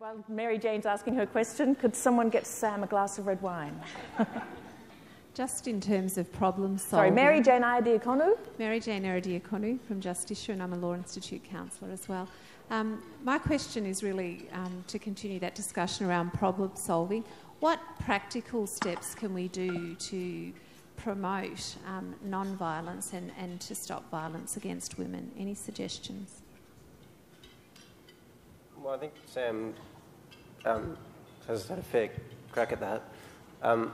While Mary Jane's asking her question, could someone get Sam a glass of red wine? Just in terms of problem solving. Sorry, Mary Jane Ayadiakonu? Mary Jane Ayadiakonu from Justitia, and I'm a Law Institute counsellor as well. My question is really to continue that discussion around problem solving. What practical steps can we do to promote non-violence and to stop violence against women? Any suggestions? Well, I think Sam has had a fair crack at that. I'm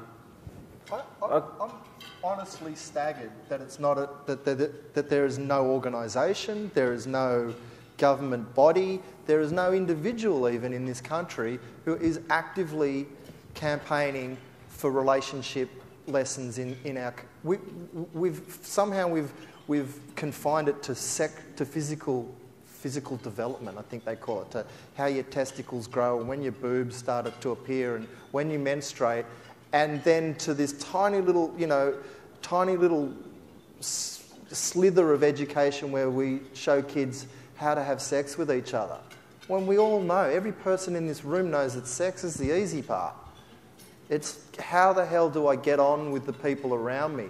honestly staggered that it's not that there is no organisation, there is no government body, there is no individual even in this country who is actively campaigning for relationship lessons in our. We've confined it to physical development, I think they call it, to how your testicles grow and when your boobs started to appear and when you menstruate, and then to this tiny little slither of education where we show kids how to have sex with each other. When we all know, every person in this room knows that sex is the easy part. It's how the hell do I get on with the people around me?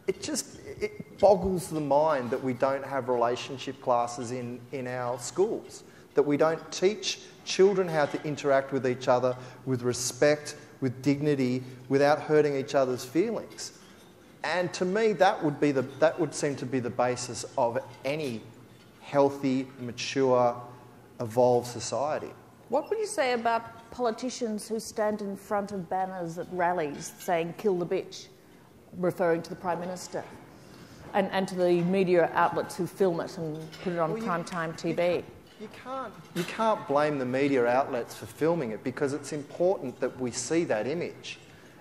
It boggles the mind that we don't have relationship classes in our schools, that we don't teach children how to interact with each other with respect, with dignity, without hurting each other's feelings. And to me, that would seem to be the basis of any healthy, mature, evolved society. What would you say about politicians who stand in front of banners at rallies saying, "Kill the bitch," referring to the Prime Minister, and to the media outlets who film it and put it on primetime TV? You can't blame the media outlets for filming it because it's important that we see that image.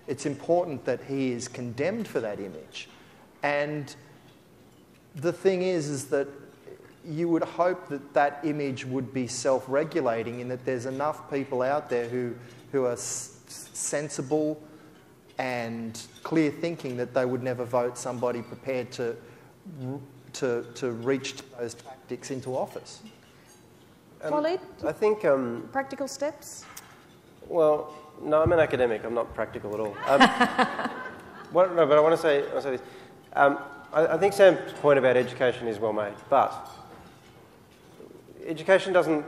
It's important that he is condemned for that image. And the thing is that you would hope that that image would be self-regulating in that there's enough people out there who are sensible and clear thinking that they would never vote somebody prepared to reach those tactics into office. Khalid? I think... practical steps? Well, no, I'm an academic. I'm not practical at all. But I want to say this. I think Sam's point about education is well made, but education doesn't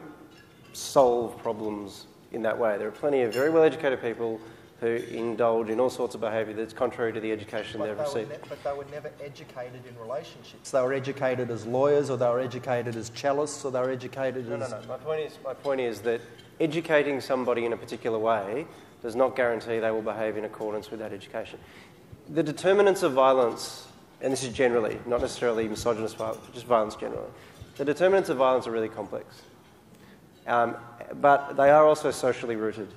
solve problems in that way. There are plenty of very well-educated people who indulge in all sorts of behaviour that's contrary to the education they've received. But they were never educated in relationships. They were educated as lawyers, or they were educated as cellists, or they were educated as... No. My point is that educating somebody in a particular way does not guarantee they will behave in accordance with that education. The determinants of violence, and this is generally, not necessarily misogynist violence, but just violence generally, the determinants of violence are really complex. But they are also socially rooted.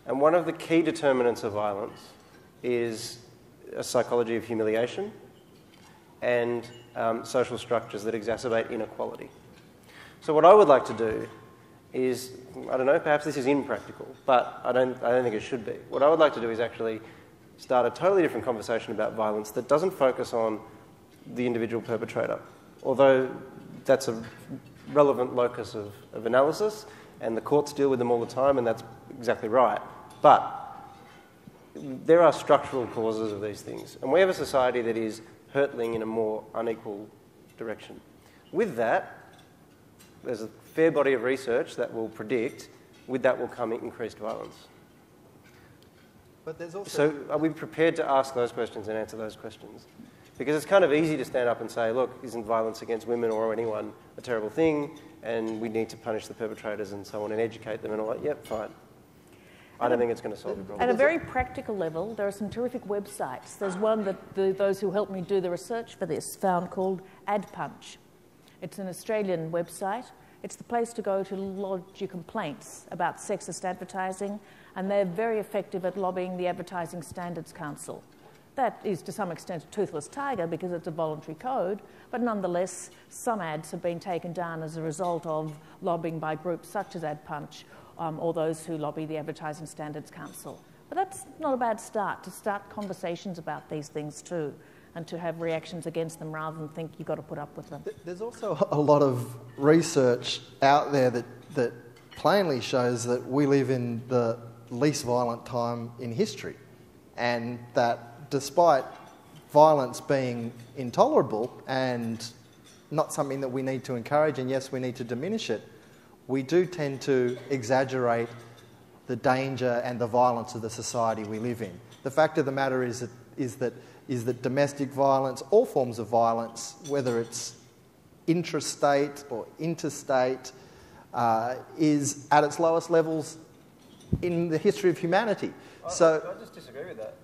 And one of the key determinants of violence is a psychology of humiliation and social structures that exacerbate inequality. So what I would like to do is, I don't know, perhaps this is impractical, but I don't think it should be. What I would like to do is actually start a totally different conversation about violence that doesn't focus on the individual perpetrator, although that's a relevant locus of analysis, and the courts deal with them all the time, and that's exactly right. But there are structural causes of these things, and we have a society that is hurtling in a more unequal direction. With that, there's a fair body of research that will predict with that will come increased violence. But there's also... So are we prepared to ask those questions and answer those questions? Because it's kind of easy to stand up and say, look, isn't violence against women or anyone a terrible thing, and we need to punish the perpetrators and so on and educate them and all that. Yep, fine. I don't think it's going to solve the problem. At a very practical level, there are some terrific websites. There's one that those who helped me do the research for this found called AdPunch. It's an Australian website. It's the place to go to lodge your complaints about sexist advertising, and they're very effective at lobbying the Advertising Standards Council. That is to some extent a toothless tiger because it's a voluntary code, but nonetheless some ads have been taken down as a result of lobbying by groups such as AdPunch or those who lobby the Advertising Standards Council. But that's not a bad start, to start conversations about these things too, and to have reactions against them rather than think you've got to put up with them. There's also a lot of research out there that plainly shows that we live in the least violent time in history, and that despite violence being intolerable and not something that we need to encourage, and yes, we need to diminish it, we do tend to exaggerate the danger and the violence of the society we live in. The fact of the matter is that domestic violence, all forms of violence, whether it's intrastate or interstate, is at its lowest levels in the history of humanity. I just disagree with that.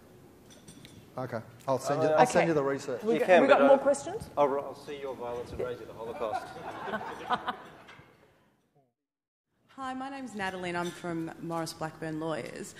Okay, I'll send you the research. We got more questions? I'll see your violence and raise you the Holocaust. Hi, my name's Natalie and I'm from Morris Blackburn Lawyers.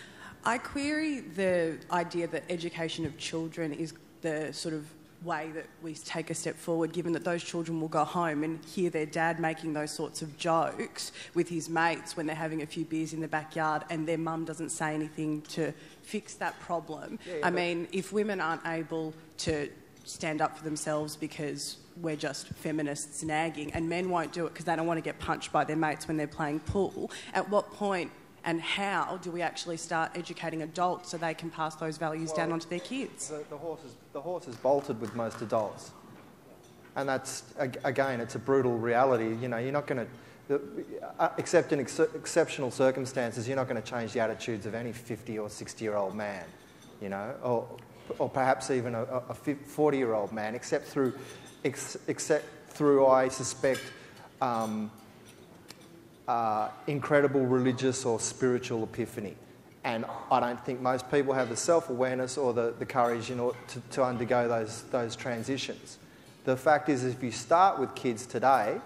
I query the idea that education of children is the sort of way that we take a step forward, given that those children will go home and hear their dad making those sorts of jokes with his mates when they're having a few beers in the backyard and their mum doesn't say anything to fix that problem. I mean, if women aren't able to stand up for themselves because we're just feminists nagging, and men won't do it because they don't want to get punched by their mates when they're playing pool, at what point and how do we actually start educating adults so they can pass those values down onto their kids? The horse is bolted with most adults. And that's, again, it's a brutal reality. You know, you're not going to, except in exceptional circumstances, you're not going to change the attitudes of any 50 or 60-year-old man, you know, or perhaps even a 40-year-old man, except through, I suspect, incredible religious or spiritual epiphany. And I don't think most people have the self-awareness or the courage in order to undergo those transitions. The fact is, if you start with kids today,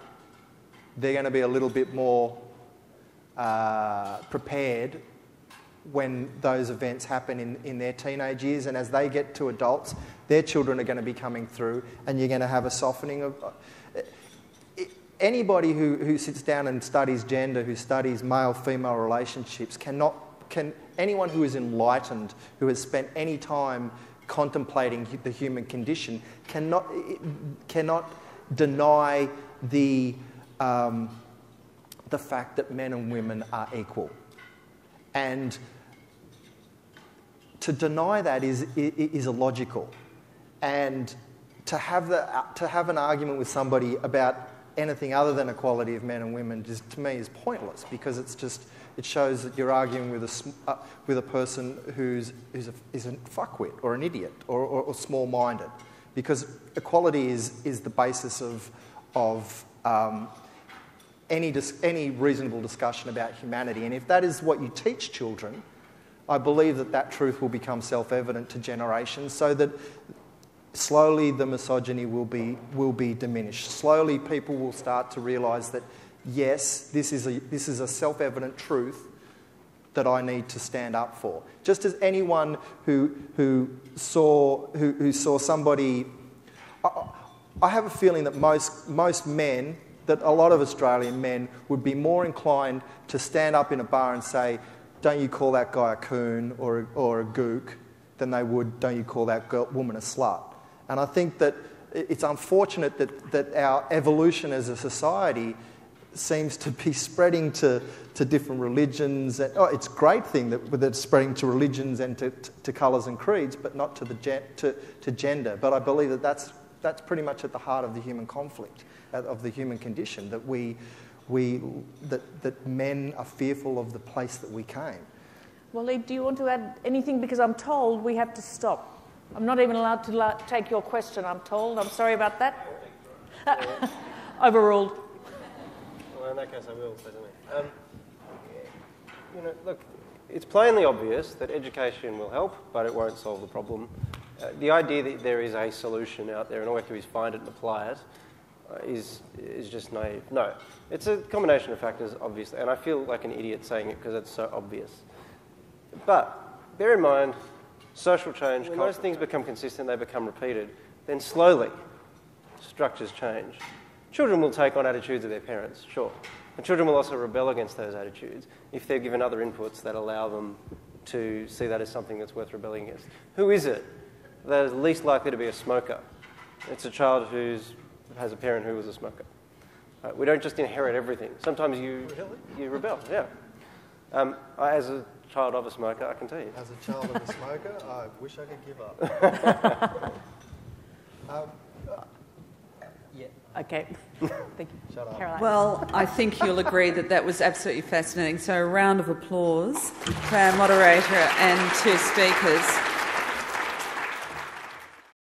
they're going to be a little bit more prepared when those events happen in their teenage years, and as they get to adults, their children are going to be coming through, and you're going to have a softening of... Anybody who sits down and studies gender, who studies male-female relationships, anyone who is enlightened, who has spent any time contemplating the human condition, cannot deny the fact that men and women are equal. And to deny that is illogical. And to have an argument with somebody about anything other than equality of men and women, just, to me, is pointless, because it shows that you're arguing with a person who's a fuckwit or an idiot or small-minded, because equality is the basis of any reasonable discussion about humanity. And if that is what you teach children, I believe that truth will become self-evident to generations, so that slowly the misogyny will be diminished. Slowly people will start to realise that, yes, this is a self-evident truth that I need to stand up for. Just as anyone who saw somebody... I have a feeling that most men, that a lot of Australian men, would be more inclined to stand up in a bar and say, "Don't you call that guy a coon or a gook," than they would, "Don't you call that woman a slut." And I think that it's unfortunate that our evolution as a society seems to be spreading to different religions. And, it's a great thing that it's spreading to religions and to colours and creeds, but not to gender. But I believe that that's pretty much at the heart of the human conflict, of the human condition, that that men are fearful of the place that we came. Well, Lee, do you want to add anything? Because I'm told we have to stop. I'm not even allowed to take your question, I'm told. I'm sorry about that. Overruled. Well, in that case, I will, certainly. Look, it's plainly obvious that education will help, but it won't solve the problem. The idea that there is a solution out there and all we have to do is find it and apply it is just naive. No, it's a combination of factors, obviously, and I feel like an idiot saying it because it's so obvious. But bear in mind, social change, when most things become consistent, they become repeated, then slowly structures change. Children will take on attitudes of their parents, sure. And children will also rebel against those attitudes if they're given other inputs that allow them to see that as something that's worth rebelling against. Who is it that is least likely to be a smoker? It's a child who has a parent who was a smoker. We don't just inherit everything. Sometimes you rebel, yeah. As a child of a smoker, I can tell you. As a child of a smoker, I wish I could give up. Okay. Thank you. Shut up. Caroline. Well, I think you'll agree that that was absolutely fascinating. So a round of applause for our moderator and two speakers.